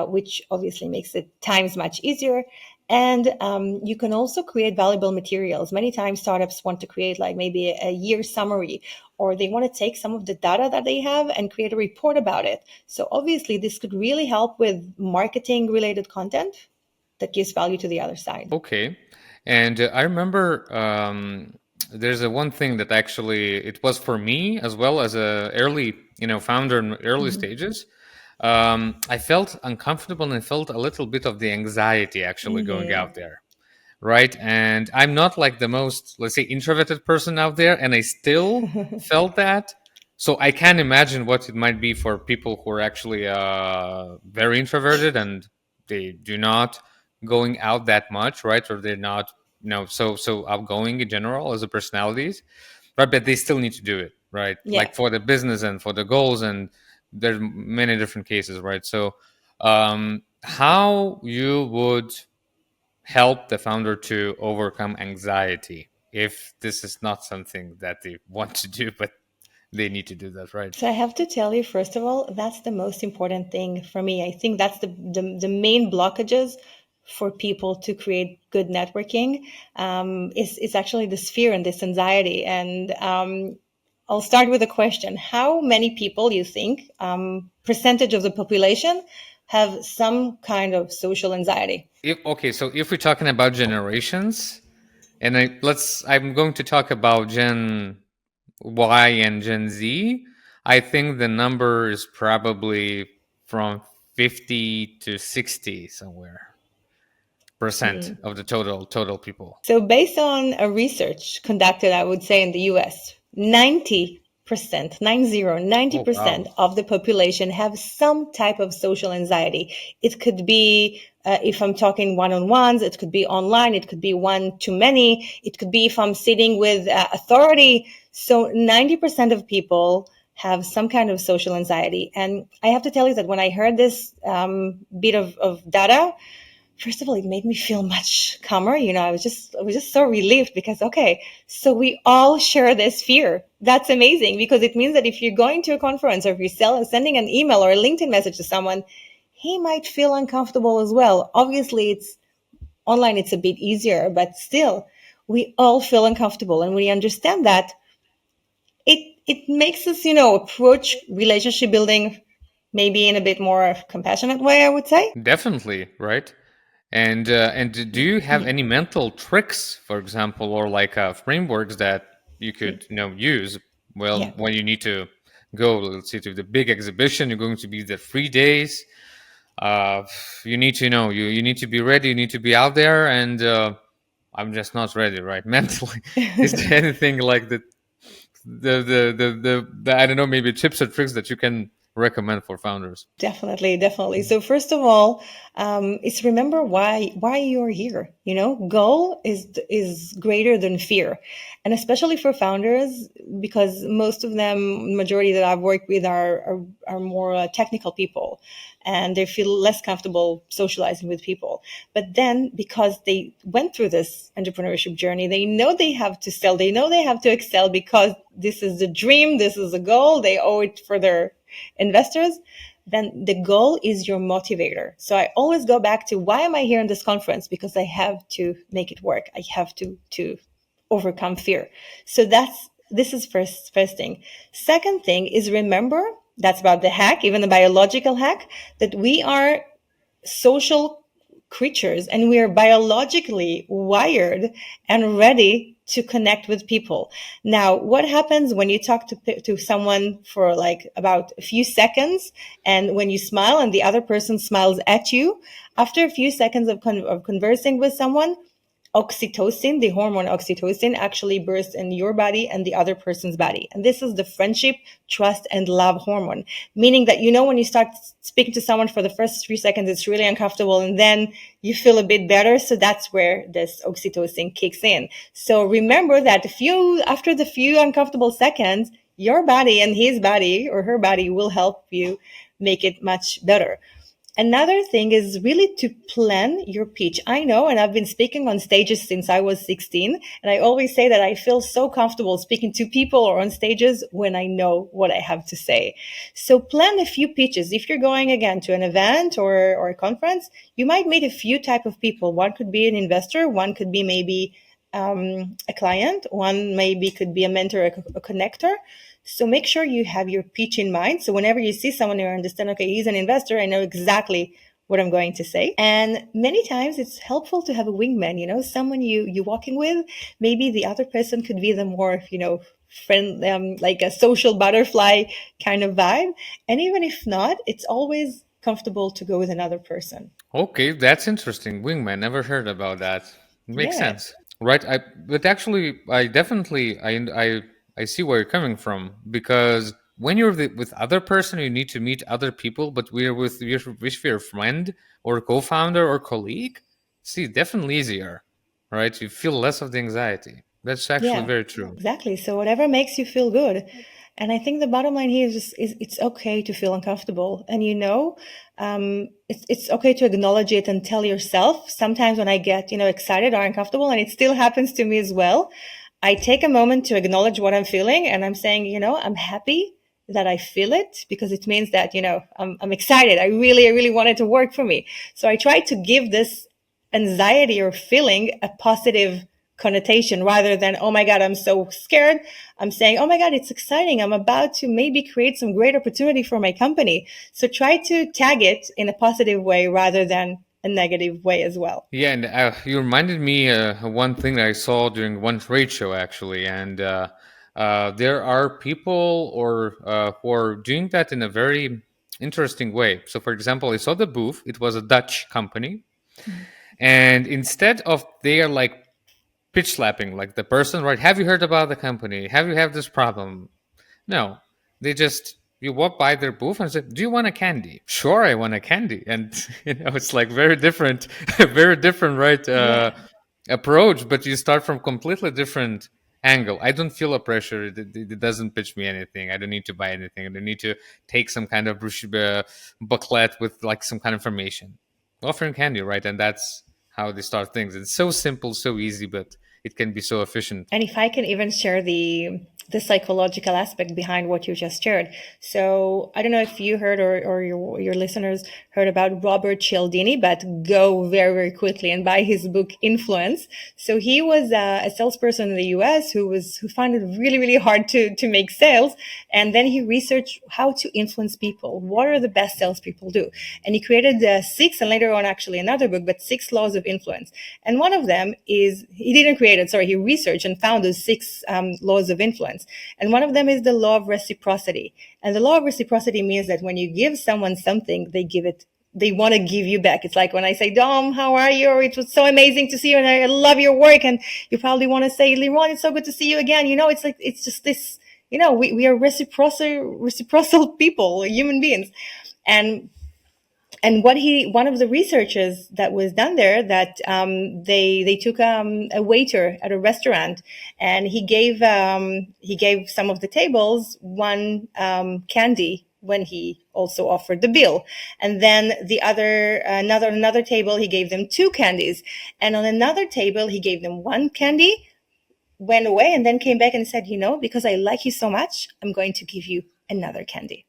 which obviously makes it times much easier. And you can also create valuable materials. Many times startups want to create like maybe a year summary, or they want to take some of the data that they have and create a report about it. So obviously this could really help with marketing related content that gives value to the other side. Okay. And I remember there's a one thing that actually it was for me as well as a early, founder in early stages. I felt uncomfortable and I felt a little bit of the anxiety actually going out there. Right. And I'm not like the most, let's say, introverted person out there. And I still felt that. So I can imagine what it might be for people who are actually very introverted and they do not going out that much, right? Or they're not, so outgoing in general as a personalities, right? But they still need to do it, right? Yeah. Like for the business and for the goals, and there's many different cases, right? So, how you would help the founder to overcome anxiety if this is not something that they want to do, but they need to do that, right? So I have to tell you, first of all, that's the most important thing for me. I think that's the main blockages for people to create good networking, is actually this fear and this anxiety. And I'll start with a question. How many people you think, percentage of the population, have some kind of social anxiety? So if we're talking about generations, and I'm going to talk about Gen Y and Gen Z, I think the number is probably from 50 to 60 somewhere percent of the total people. So based on a research conducted, I would say in the US, 90%, 90, Oh wow. 90% of the population have some type of social anxiety. It could be, if I'm talking one-on-ones, it could be online, it could be one too many, it could be if I'm sitting with authority. So 90% of people have some kind of social anxiety. And I have to tell you that when I heard this bit of data, first of all, it made me feel much calmer. I was just so relieved because, okay, so we all share this fear. That's amazing, because it means that if you're going to a conference or if you're sending an email or a LinkedIn message to someone, he might feel uncomfortable as well. Obviously, it's online, it's a bit easier, but still, we all feel uncomfortable. And when we understand that, it makes us, approach relationship building maybe in a bit more compassionate way, I would say. Definitely, right? And do you have any mental tricks, for example, or like frameworks that you could use Yeah. when you need to go, let's say, to the big exhibition? You're going to be there 3 days. Uh, you need to know you need to be ready. You need to be out there, and I'm just not ready, right? Mentally, is there anything like the I don't know, maybe tips or tricks that you can recommend for founders? Definitely. So first of all, it's remember why you're here. You know, goal is greater than fear, and especially for founders, because most of them, majority that I've worked with are more technical people, and they feel less comfortable socializing with people. But then, because they went through this entrepreneurship journey, they know they have to sell. They know they have to excel because this is the dream. This is the goal. They owe it for their investors. Then the goal is your motivator. So I always go back to, why am I here in this conference? Because I have to make it work. I have to overcome fear. So this is first thing. Second thing is, remember, that's about the hack, even the biological hack, that we are social creatures and we are biologically wired and ready to connect with people. Now, what happens when you talk to someone for like about a few seconds, and when you smile and the other person smiles at you, after a few seconds of conversing with someone, oxytocin, the hormone oxytocin, actually bursts in your body and the other person's body. And this is the friendship, trust, and love hormone. Meaning that, you know, when you start speaking to someone for the first 3 seconds, it's really uncomfortable, and then you feel a bit better. So that's where this oxytocin kicks in. So remember that after the few uncomfortable seconds, your body and his body or her body will help you make it much better. Another thing is really to plan your pitch. I know, and I've been speaking on stages since I was 16, and I always say that I feel so comfortable speaking to people or on stages when I know what I have to say. So plan a few pitches. If you're going again to an event or a conference, you might meet a few type of people. One could be an investor, one could be maybe a client, one maybe could be a mentor, a connector. So make sure you have your pitch in mind. So whenever you see someone, you understand, okay, he's an investor, I know exactly what I'm going to say. And many times it's helpful to have a wingman, you know, someone you're walking with. Maybe the other person could be the more, you know, friend, like a social butterfly kind of vibe. And even if not, it's always comfortable to go with another person. Okay, that's interesting. Wingman, never heard about that. Makes Yeah. sense. Right, but actually I definitely I see where you're coming from, because when you're with other person you need to meet other people, but we're with your friend or co-founder or colleague, see, definitely easier, right? You feel less of the anxiety. That's actually Yeah, very true. exactly. So whatever makes you feel good. And I think the bottom line here is just is it's okay to feel uncomfortable. And you know, it's okay to acknowledge it and tell yourself. Sometimes when I get, you know, excited or uncomfortable, and it still happens to me as well, I take a moment to acknowledge what I'm feeling, and I'm saying, you know, I'm happy that I feel it, because it means that, you know, I'm excited. I really want it to work for me. So I try to give this anxiety or feeling a positive connotation, rather than, oh my God, I'm so scared. I'm saying, oh my God, it's exciting. I'm about to maybe create some great opportunity for my company. So try to tag it in a positive way rather than a negative way as well. Yeah, and you reminded me one thing that I saw during one trade show, actually, and there are people or who are doing that in a very interesting way. So, for example, I saw the booth; it was a Dutch company, and instead of they are like pitch slapping, like the person, right? Have you heard about the company? Have you have this problem? No, they just you walk by their booth and say, "Do you want a candy?" Sure, I want a candy, and it's like very different, very different, right? Yeah. Approach, but you start from completely different angle. I don't feel a pressure. It doesn't pitch me anything. I don't need to buy anything. I don't need to take some kind of booklet with like some kind of information. Offering candy, right? And that's how they start things. It's so simple, so easy, but it can be so efficient. And if I can even share the psychological aspect behind what you just shared. So I don't know if you heard or your listeners heard about Robert Cialdini, but go very quickly and buy his book Influence. So he was a salesperson in the US who found it really hard to make sales. And then he researched how to influence people. What are the best salespeople do? And he created six, and later on actually another book, but 6 laws of influence. And one of them is, he didn't create it, sorry, he researched and found those 6 laws of influence. And one of them is the law of reciprocity. And the law of reciprocity means that when you give someone something, they want to give you back. It's like when I say, Dom, how are you? Or it was so amazing to see you and I love your work. And you probably want to say, Lirone, it's so good to see you again. You know, it's like, it's just this we are reciprocal people, human beings. And one of the researches that was done there, that they took a waiter at a restaurant, and he gave some of the tables one candy when he also offered the bill, and then the another table he gave them two candies, and on another table he gave them one candy, went away, and then came back and said, because I like you so much, I'm going to give you another candy.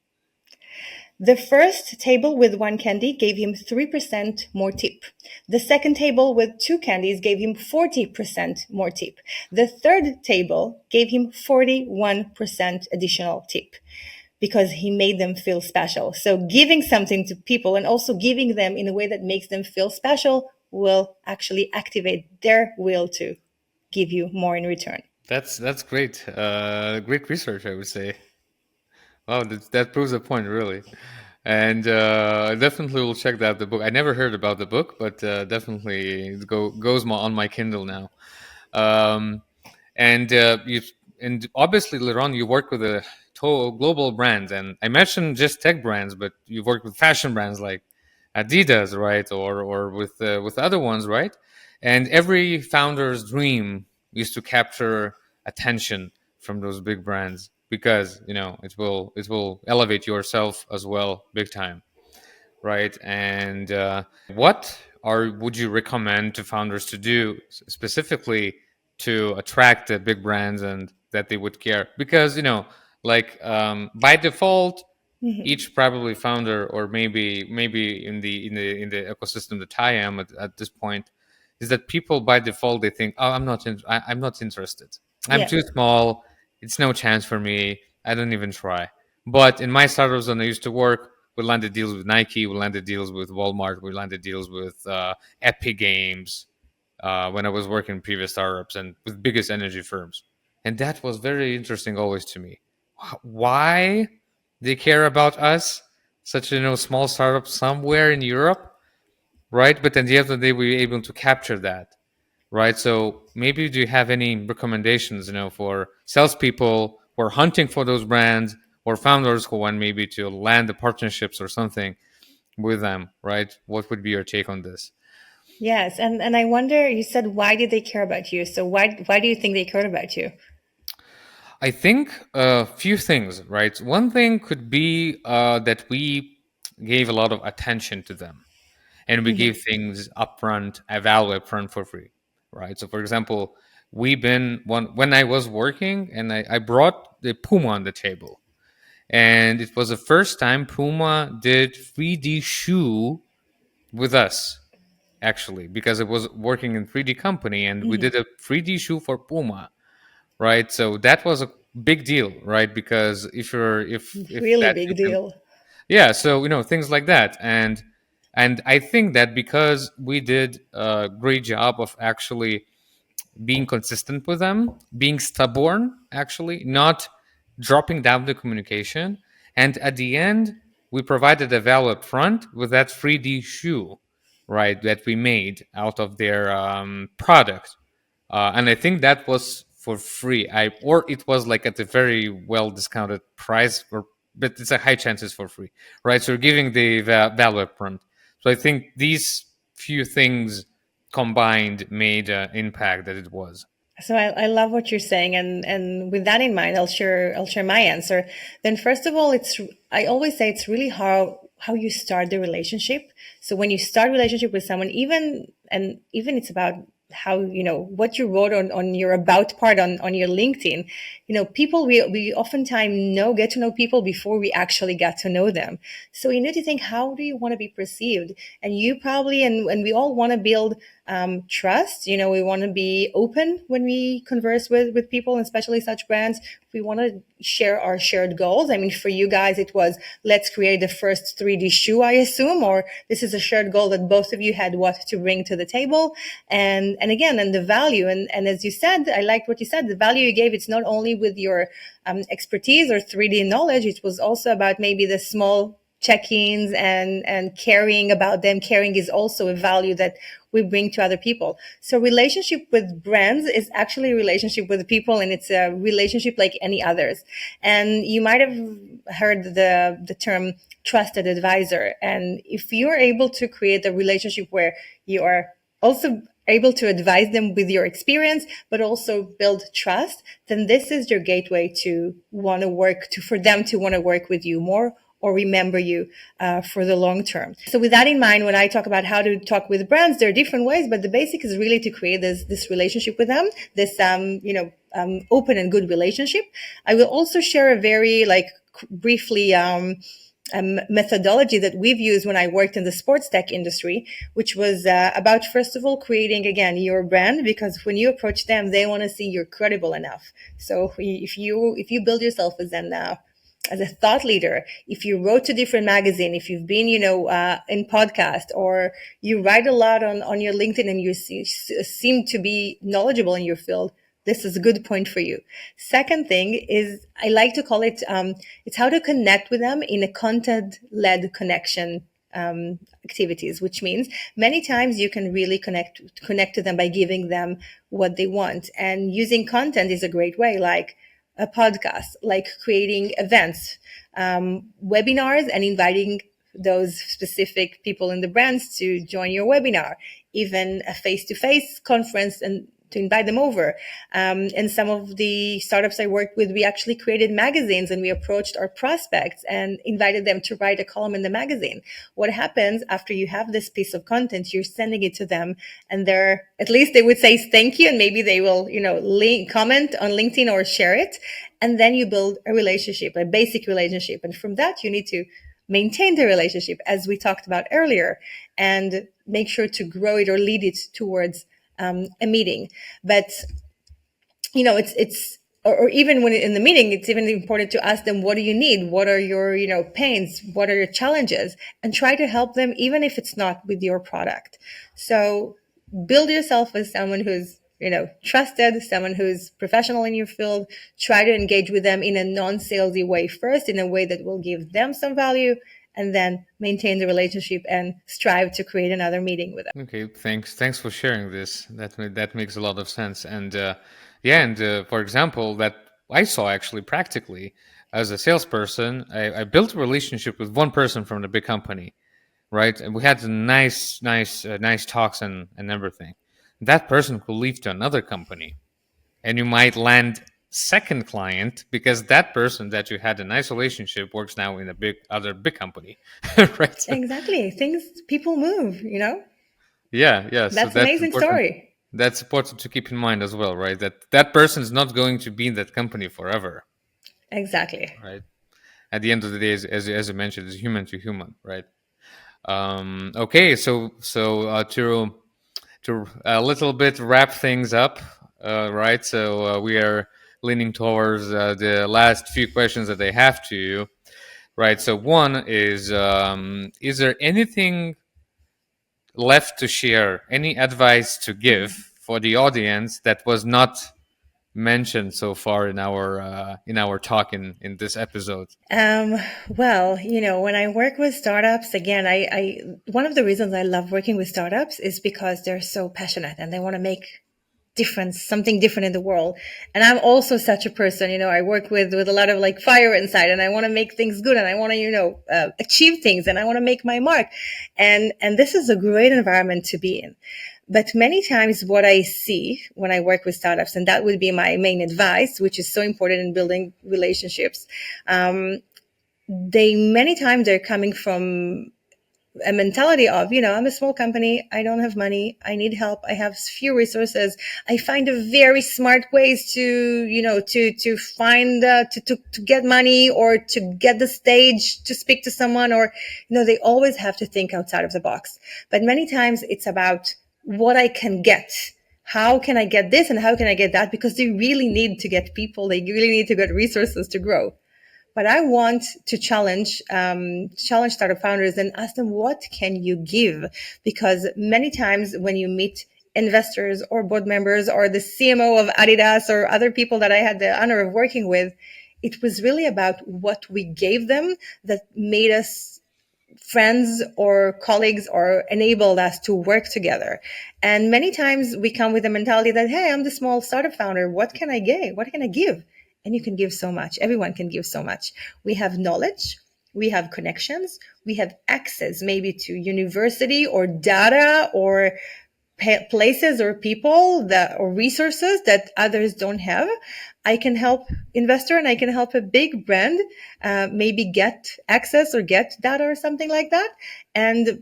The first table with one candy gave him 3% more tip. The second table with two candies gave him 40% more tip. The third table gave him 41% additional tip, because he made them feel special. So giving something to people and also giving them in a way that makes them feel special will actually activate their will to give you more in return. That's great. Great research, I would say. Wow, that proves a point, really. And definitely will check out the book. I never heard about the book, but definitely it goes on my Kindle now. Um, and you and obviously, Lirone, you work with a global brands, and I mentioned just tech brands, but you've worked with fashion brands like Adidas, right, or with other ones, right? And every founder's dream is to capture attention from those big brands, because it will elevate yourself as well, big time, right? And what are would you recommend to founders to do specifically to attract the big brands and that they would care? Because like by default, each probably founder, or maybe in the ecosystem that I am at this point, is that people by default they think, oh, I'm not interested, I'm Yeah. too small, it's no chance for me, I don't even try. But in my startups when I used to work, we landed deals with Nike, we landed deals with Walmart, we landed deals with Epic Games, when I was working in previous startups and with biggest energy firms. And that was very interesting always to me. Why they care about us, such a small startup somewhere in Europe, right? But at the end of the day, we were able to capture that, right? So maybe do you have any recommendations, for salespeople who are hunting for those brands, or founders who want maybe to land the partnerships or something with them, right? What would be your take on this? Yes, and I wonder, you said, why did they care about you? So why do you think they cared about you? I think a few things, right? One thing could be that we gave a lot of attention to them, and we gave things upfront, a value upfront for free, right? So, for example, when I was working, and I brought the Puma on the table, and it was the first time Puma did 3D shoe with us, actually, because it was working in 3D company, and we did a 3D shoe for Puma, right? So that was a big deal, right? Because if Really that big happened, deal. yeah. So things like that, and I think that because we did a great job of actually being consistent with them, being stubborn, actually, not dropping down the communication. And at the end, we provided a value up front with that 3D shoe, right, that we made out of their product. And I think that was for free. Or it was like at a very well discounted price, but it's a high chances for free, right? So we're giving the value up front. So I think these few things combined made an impact that it was. So I love what you're saying, and with that in mind, I'll share my answer. Then first of all, I always say it's really how you start the relationship. So when you start a relationship with someone, even it's about how what you wrote on your about part on your LinkedIn. People, we oftentimes get to know people before we actually get to know them. So you need to think, how do you want to be perceived? And you probably, and we all want to build trust. We want to be open when we converse with people, and especially such brands. We want to share our shared goals. I mean, for you guys, it was, let's create the first 3D shoe, I assume, or this is a shared goal that both of you had what to bring to the table. And again, and the value. And as you said, I liked what you said, the value you gave, it's not only with your expertise or 3D knowledge, it was also about maybe the small check-ins and caring about them. Caring is also a value that we bring to other people. So relationship with brands is actually a relationship with people, and it's a relationship like any others. And you might have heard the term trusted advisor. And if you're able to create a relationship where you are also able to advise them with your experience, but also build trust, then this is your gateway to want to work to, for them to want to work with you more or remember you for the long term. So with that in mind, when I talk about how to talk with brands, there are different ways, but the basic is really to create this relationship with them, this open and good relationship. I will also share a very briefly methodology that we've used when I worked in the sports tech industry, which was about, first of all, creating, again, your brand, because when you approach them, they want to see you're credible enough. So if you build yourself as a thought leader, if you wrote to different magazine, if you've been, in podcast, or you write a lot on your LinkedIn and you seem to be knowledgeable in your field, this is a good point for you. Second thing is, I like to call it, it's how to connect with them in a content-led connection activities, which means many times you can really connect to them by giving them what they want. And using content is a great way, like a podcast, like creating events, webinars, and inviting those specific people in the brands to join your webinar, even a face-to-face conference, and to invite them over. And some of the startups I worked with, we actually created magazines, and we approached our prospects and invited them to write a column in the magazine. What happens after you have this piece of content, you're sending it to them, and at least they would say thank you, and maybe they will, comment on LinkedIn or share it. And then you build a relationship, a basic relationship. And from that, you need to maintain the relationship, as we talked about earlier, and make sure to grow it or lead it towards a meeting. But or even when in the meeting, it's even important to ask them, what do you need? What are your pains? What are your challenges? And try to help them, even if it's not with your product. So build yourself as someone who's trusted, someone who's professional in your field. Try to engage with them in a non-salesy way first, in a way that will give them some value, and then maintain the relationship and strive to create another meeting with them. Okay, thanks for sharing this. That makes a lot of sense. And for example, that I saw actually practically as a salesperson, I built a relationship with one person from the big company, right? And we had nice talks and everything. That person could leave to another company, and you might land second client because that person that you had a nice relationship works now in a other big company, right? Exactly. People move, Yeah. So That's an that's amazing important. story. That's important to keep in mind as well, right? That person is not going to be in that company forever, Exactly. right? At the end of the day, as you mentioned, it's human to human, right? Okay, so to a little bit wrap things up, right? So we are leaning towards the last few questions that I have to you, right? So one is there anything left to share, any advice to give for the audience that was not mentioned so far in our talk in this episode? Well, when I work with startups, again, I one of the reasons I love working with startups is because they're so passionate and they want to make something different in the world. And I'm also such a person, I work with a lot of fire inside, and I want to make things good, and I want to, achieve things, and I want to make my mark. And this is a great environment to be in. But many times what I see when I work with startups, and that would be my main advice, which is so important in building relationships, many times they're coming from a mentality of, I'm a small company. I don't have money. I need help. I have few resources. I find a very smart ways to find, to get money, or to get the stage to speak to someone, or, they always have to think outside of the box. But many times it's about what I can get. How can I get this and how can I get that? Because they really need to get people. They really need to get resources to grow. But I want to challenge startup founders and ask them, what can you give? Because many times when you meet investors or board members or the CMO of Adidas or other people that I had the honor of working with, it was really about what we gave them that made us friends or colleagues or enabled us to work together. And many times we come with the mentality that, hey, I'm the small startup founder. What can I give? What can I give? And you can give so much. Everyone can give so much. We have knowledge. We have connections. We have access maybe to university or data or places or people that or resources that others don't have. I can help investor and I can help a big brand maybe get access or get data or something like that. And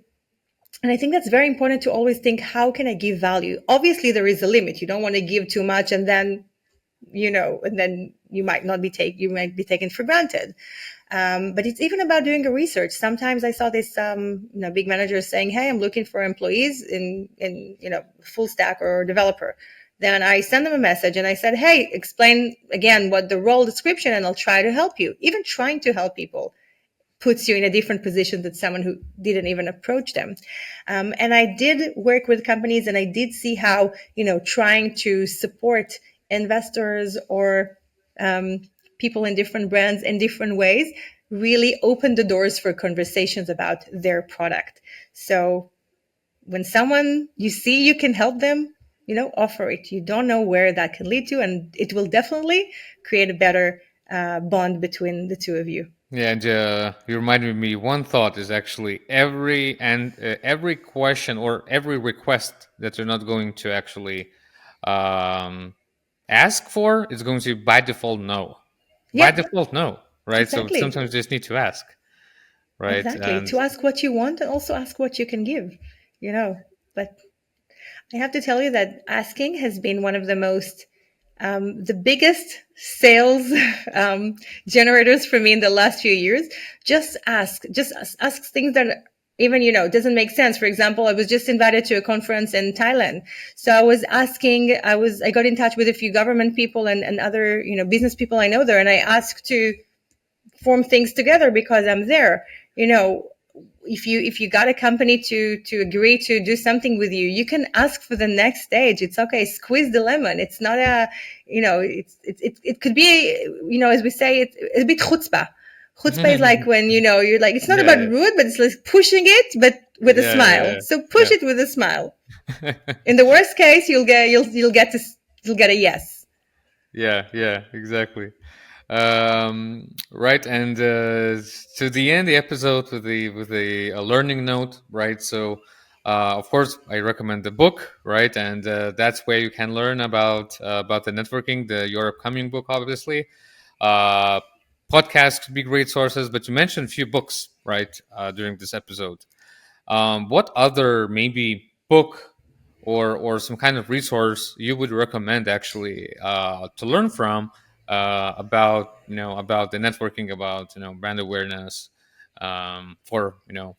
I think that's very important to always think, how can I give value? Obviously, there is a limit. You don't want to give too much and then, and then you might be taken for granted. But it's even about doing a research. Sometimes I saw this, big managers saying, "Hey, I'm looking for employees in full stack or developer." Then I send them a message and I said, "Hey, explain again what the role description, and I'll try to help you." Even trying to help people puts you in a different position than someone who didn't even approach them. And I did work with companies, and I did see how trying to support investors or people in different brands in different ways really opened the doors for conversations about their product. So when someone you see you can help them, offer it. You don't know where that can lead to, and it will definitely create a better bond between the two of you. Yeah, and you reminded me. One thought is actually every question or every request that you're not going to actually ask for is going to by default no. By Yeah, default no, right? So exactly. sometimes you just need to ask, right? Exactly. And To ask what you want and also ask what you can give, But I have to tell you that asking has been one of the biggest sales generators for me in the last few years. Just ask things that even doesn't make sense. For example, I was just invited to a conference in Thailand, so I got in touch with a few government people and other business people I know there, and I asked to form things together because I'm there. If you got a company to agree to do something with you, you can ask for the next stage. It's okay. Squeeze the lemon. It's not it could be, as we say, it's a bit chutzpah. Chutzpah is like when, you're like, it's not about yeah, rude, but it's like pushing it, but with a smile. yeah, So push yeah, it with a smile. yeah. In the worst case, you'll get a yes. Yeah, exactly. Right, and to the end the episode with a learning note, right? So, of course, I recommend the book, right? And that's where you can learn about the networking, your upcoming book, obviously. Uh, Podcasts could be great sources, but you mentioned a few books, right, during this episode. What other maybe book or some kind of resource you would recommend actually to learn from about about the networking, about brand awareness, for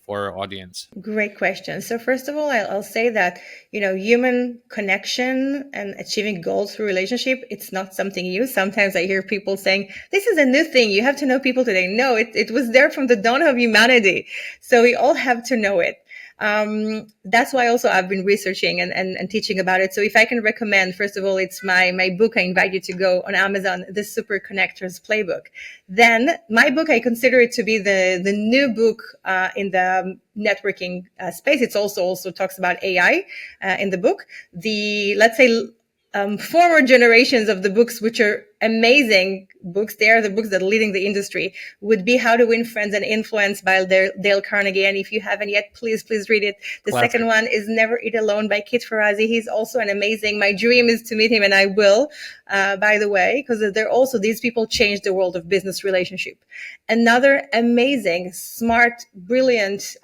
our audience? Great question. So first of all, I'll say that, human connection and achieving goals through relationship, it's not something new. Sometimes I hear people saying, this is a new thing. You have to know people today. No, it was there from the dawn of humanity. So we all have to know it. That's why also I've been researching and teaching about it. So if I can recommend, first of all, it's my book. I invite you to go on Amazon, The Super Connectors Playbook. Then my book, I consider it to be the new book in the networking space. It's also talks about AI in the book. Let's say, former generations of the books, which are amazing books, they are the books that are leading the industry, would be How to Win Friends and Influence by Dale Carnegie. And if you haven't yet, please read it. The Classic. second one is Never Eat Alone by Kit Farazi. He's also an amazing, my dream is to meet him, and I will, by the way, because these people change the world of business relationship. Another amazing, smart, brilliant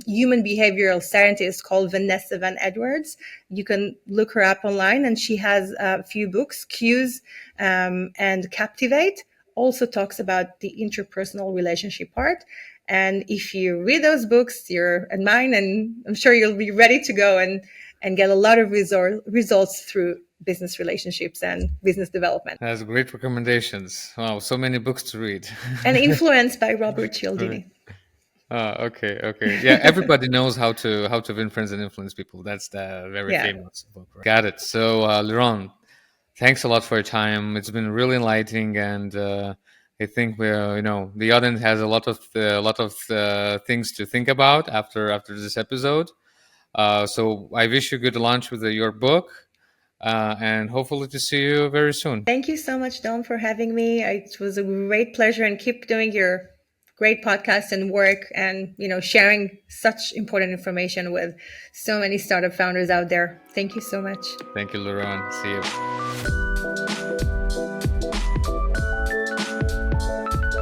human behavioral scientist called Vanessa Van Edwards. You can look her up online, and she has a few books, Cues and Captivate. Also talks about the interpersonal relationship part. And if you read those books, you're and mine, and I'm sure you'll be ready to go and get a lot of results through business relationships and business development. That's great recommendations. Wow, so many books to read. And Influenced by Robert Cialdini. Okay. Yeah, everybody knows how to win friends and influence people. That's the very Yeah. famous book. Right? Got it. So, Lirone, thanks a lot for your time. It's been really enlightening, and I think the audience has a lot of things to think about after this episode. So I wish you good launch with your book, and hopefully to see you very soon. Thank you so much, Dom, for having me. It was a great pleasure, and keep doing your great podcast and work, and sharing such important information with so many startup founders out there. Thank you so much. Thank you, Lirone. See you.